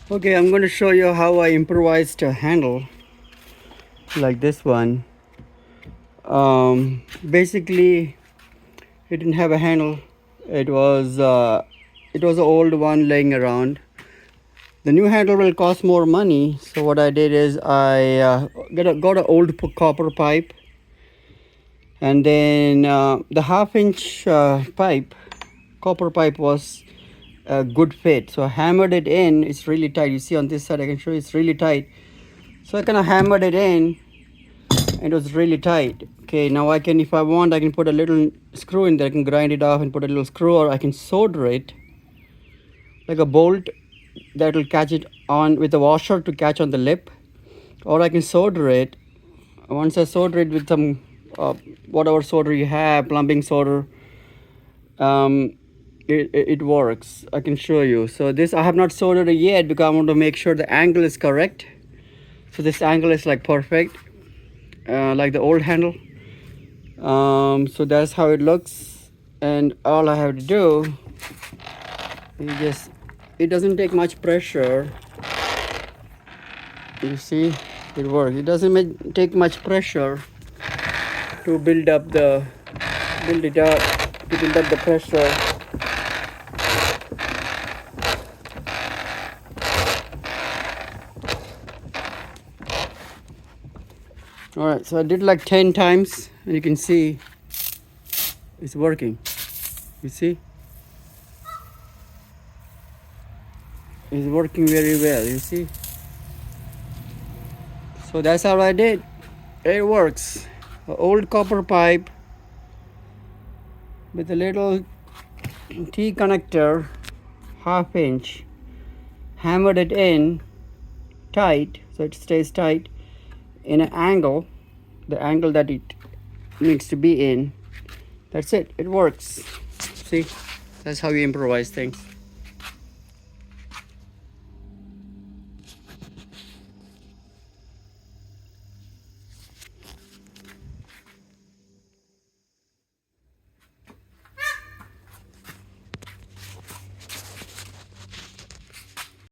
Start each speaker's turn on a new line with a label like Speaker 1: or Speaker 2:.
Speaker 1: Okay, I'm going to show you how I improvised a handle like this one. Basically, it didn't have a handle. It was an old one laying around. The new handle will cost more money. So what I did is I got an old copper pipe, and then the half-inch copper pipe was a good fit. So I hammered it in. It's really tight. You see on this side, I can show you it's really tight. So I kind of hammered it in, and it was really tight. Okay, now I can, if I want, I can put a little screw in there. I can grind it off and put a little screw, or I can solder it like a bolt that will catch it on with a washer to catch on the lip, or I can solder it. Once I solder it with some whatever solder you have, plumbing solder, it works. I can show you. So this I have not soldered it yet because I want to make sure the angle is correct. So this angle is like perfect, like the old handle. So that's how it looks, and all I have to do is just, it doesn't take much pressure. You see, it works. It doesn't take much pressure to build up the pressure. All right, so I did like 10 times, and you can see it's working. You see, it's working very well. You see, so that's how I did. It works. An old copper pipe with a little T connector, half-inch, hammered it in tight so it stays tight in an angle, the angle that it needs to be in. That's it. It works. See, that's how you improvise things.